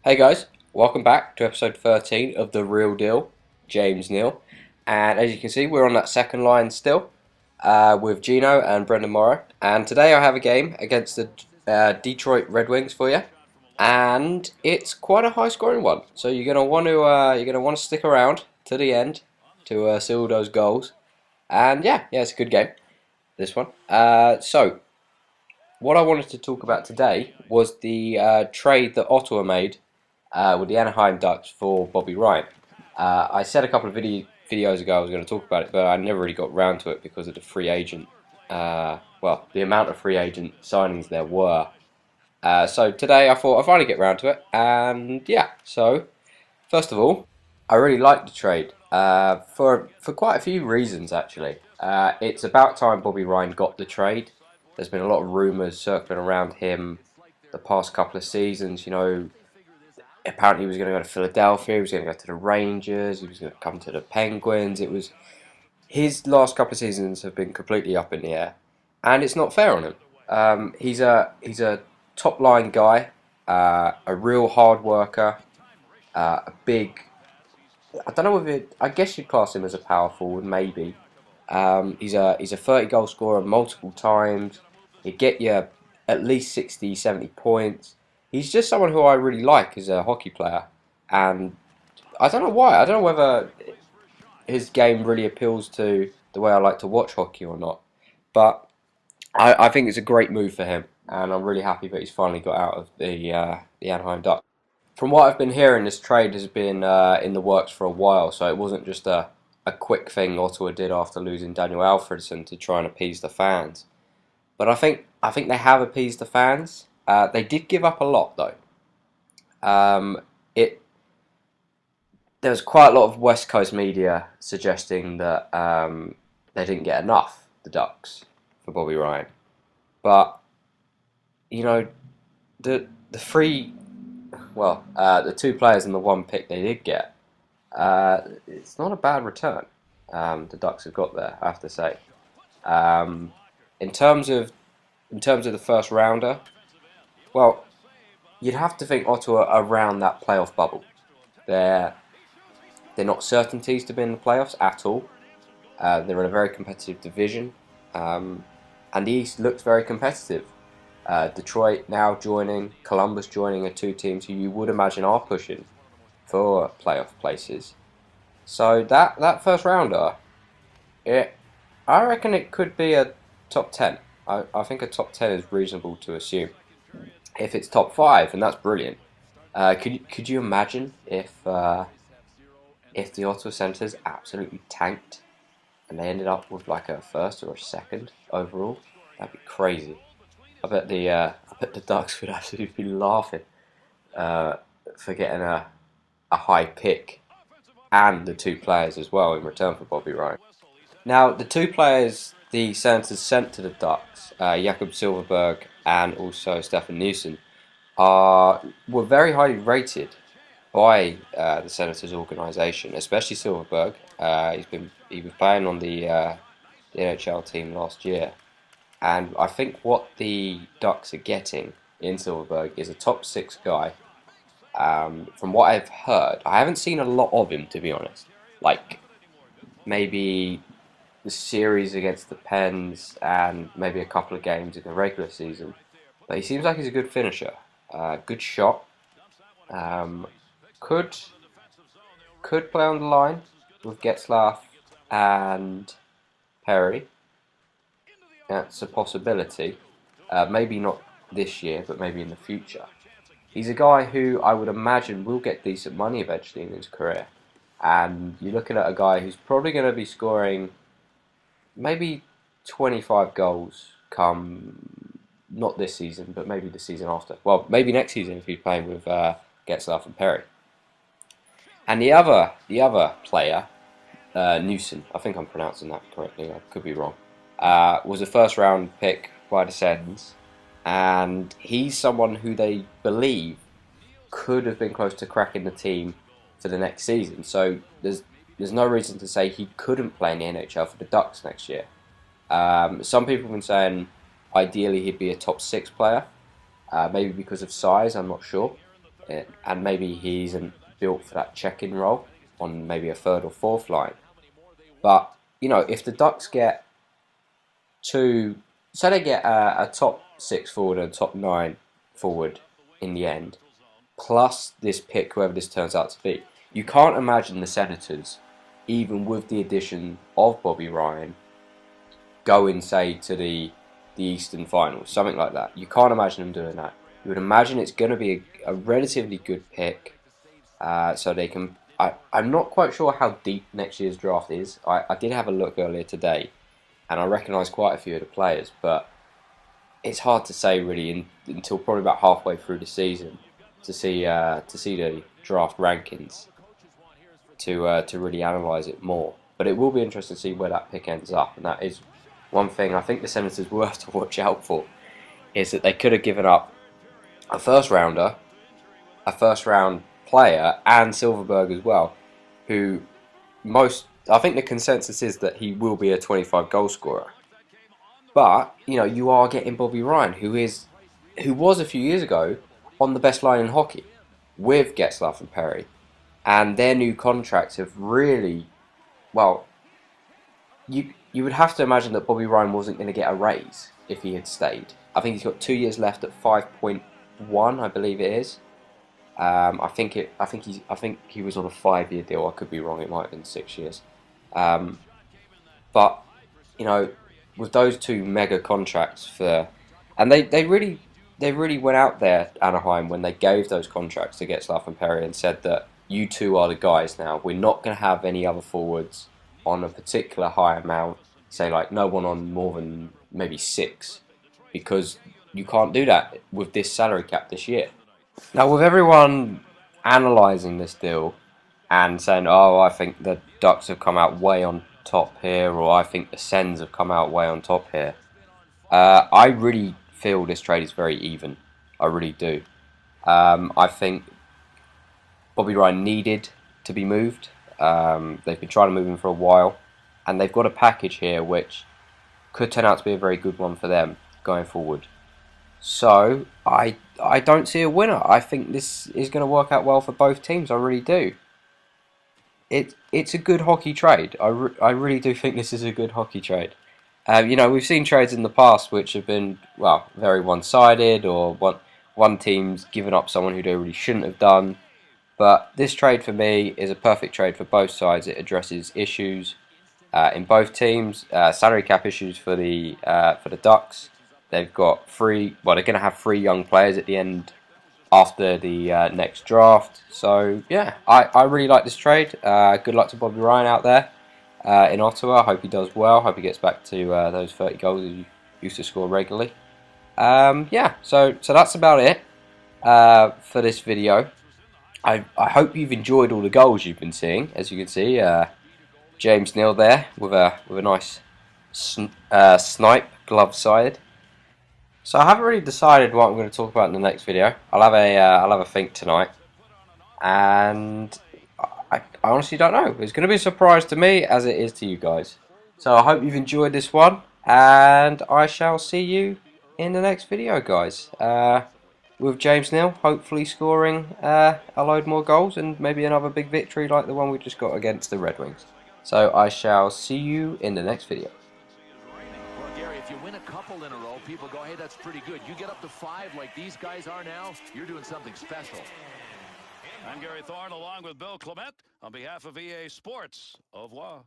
Hey guys, welcome back to episode 13 of The Real Deal, James Neal. And as you can see, we're on that second line still with Gino and Brendan Morrow. And today I have a game against the Detroit Red Wings for you. And it's quite a high scoring one. So you're gonna want to stick around to the end to see all those goals. And yeah, it's a good game, this one. So what I wanted to talk about today was the trade that Ottawa made with the Anaheim Ducks for Bobby Ryan. I said a couple of videos ago I was going to talk about it, but I never really got round to it because of the free agent. The amount of free agent signings there were. So today I thought I'd finally get round to it, and yeah. So first of all, I really like the trade for quite a few reasons actually. It's about time Bobby Ryan got the trade. There's been a lot of rumours circling around him the past couple of seasons. Apparently he was going to go to Philadelphia, he was going to go to the Rangers, he was going to come to the Penguins. It was his last couple of seasons have been completely up in the air, and it's not fair on him. He's a top line guy, a real hard worker, a big. I don't know if it. I guess you'd class him as a power forward, maybe. He's a 30 goal scorer multiple times. He'd get you at least 60, 70 points. He's just someone who I really like as a hockey player, and I don't know why. I don't know whether his game really appeals to the way I like to watch hockey or not. But I think it's a great move for him, and I'm really happy that he's finally got out of the Anaheim Ducks. From what I've been hearing, this trade has been in the works for a while, so it wasn't just a quick thing Ottawa did after losing Daniel Alfredson to try and appease the fans. But I think they have appeased the fans. They did give up a lot though. It There was quite a lot of West Coast media suggesting that they didn't get enough, the Ducks, for Bobby Ryan. But you know, the three, the two players and the one pick they did get, it's not a bad return. The Ducks have got there, I have to say. Um, in terms of the first rounder, well, you'd have to think Ottawa are around that playoff bubble. They're they're not certainties to be in the playoffs at all. They're in a very competitive division, um, and the East looks very competitive. Detroit now joining, Columbus joining are two teams who you would imagine are pushing for playoff places. So that first rounder, it I reckon it could be a top 10. I think a top 10 is reasonable to assume. If it's top 5, and that's brilliant. Could you imagine if the Ottawa Senators absolutely tanked and they ended up with like a first or a second overall? That'd be crazy. I bet the Ducks would absolutely be laughing uh, for getting a high pick and the two players as well in return for Bobby Ryan. Now, the two players the Senators sent to the Ducks, Jakob Silverberg and also Stefan Newson, were very highly rated by the Senators organisation, especially Silverberg. He was playing on the NHL team last year, and I think what the Ducks are getting in Silverberg is a top six guy. From what I've heard, I haven't seen a lot of him to be honest. Like maybe the series against the Pens and maybe a couple of games in the regular season. But he seems like he's a good finisher, good shot. Um, could could play on the line with Getzlaff and Perry. That's a possibility. Maybe not this year, but maybe in the future. He's a guy who I would imagine will get decent money eventually in his career. And you're looking at a guy who's probably going to be scoring maybe 25 goals come not this season, but maybe the season after. Well, maybe next season if he's playing with Getzlaff and Perry. And the other player, Newson, I think I'm pronouncing that correctly. I could be wrong. Was a first round pick by the Sens, and he's someone who they believe could have been close to cracking the team for the next season. So there's no reason to say he couldn't play in the NHL for the Ducks next year. Some people have been saying ideally he'd be a top six player, maybe because of size. I'm not sure. and maybe he isn't built for that check-in role on maybe a third or fourth line. But you know, if the Ducks get two, say they get a top 6 forward and a top 9 forward in the end, plus this pick, whoever this turns out to be, you can't imagine the Senators, even with the addition of Bobby Ryan, going, say, to the Eastern Finals, something like that. You can't imagine them doing that. You would imagine it's going to be a relatively good pick, so they can. I'm not quite sure how deep next year's draft is. I did have a look earlier today, and I recognise quite a few of the players, but it's hard to say really until probably about halfway through the season to see the draft rankings to really analyse it more. But it will be interesting to see where that pick ends up, and that is one thing I think the Senators will have to watch out for, is that they could have given up a first rounder, a first round player, and Silverberg as well, who I think the consensus is that he will be a 25 goal scorer. But you know, you are getting Bobby Ryan, who was a few years ago on the best line in hockey with Getzlaf and Perry, and their new contracts have really, well, you would have to imagine that Bobby Ryan wasn't going to get a raise if he had stayed. I think he's got 2 years left at 5.1, I believe it is. I think he was on a 5-year deal. I could be wrong. It might have been 6 years. But you know, with those two mega contracts and they really went out there, Anaheim, when they gave those contracts to Getzlaf and Perry and said that you two are the guys now. We're not going to have any other forwards on a particular high amount. Say like no one on more than maybe 6, because you can't do that with this salary cap this year. Now, with everyone analysing this deal and saying, oh, I think the Ducks have come out way on top here, or I think the Sens have come out way on top here, I really feel this trade is very even. I really do. I think Bobby Ryan needed to be moved. They've been trying to move him for a while, and they've got a package here which could turn out to be a very good one for them going forward. So I don't see a winner. I think this is going to work out well for both teams. I really do. It's a good hockey trade. I really do think this is a good hockey trade. You know, we've seen trades in the past which have been, well, very one-sided, or one team's given up someone who they really shouldn't have done. But this trade for me is a perfect trade for both sides. It addresses issues in both teams. Salary cap issues for the Ducks. They've got they're going to have 3 young players at the end after the next draft. So yeah, I really like this trade. Good luck to Bobby Ryan out there in Ottawa. I hope he does well. Hope he gets back to those 30 goals he used to score regularly. Yeah, so that's about it for this video. I hope you've enjoyed all the goals you've been seeing. As you can see, James Neal there with a nice snipe, glove side. So I haven't really decided what I'm going to talk about in the next video. I'll have a think tonight, and I honestly don't know. It's going to be a surprise to me as it is to you guys. So I hope you've enjoyed this one, and I shall see you in the next video, guys. With James Neal hopefully scoring a load more goals and maybe another big victory like the one we just got against the Red Wings. So I shall see you in the next video. If you win a couple in a row, people go, hey, that's pretty good. You get up to 5 like these guys are now, you're doing something special. I'm Gary Thorne along with Bill Clement on behalf of EA Sports. Au revoir.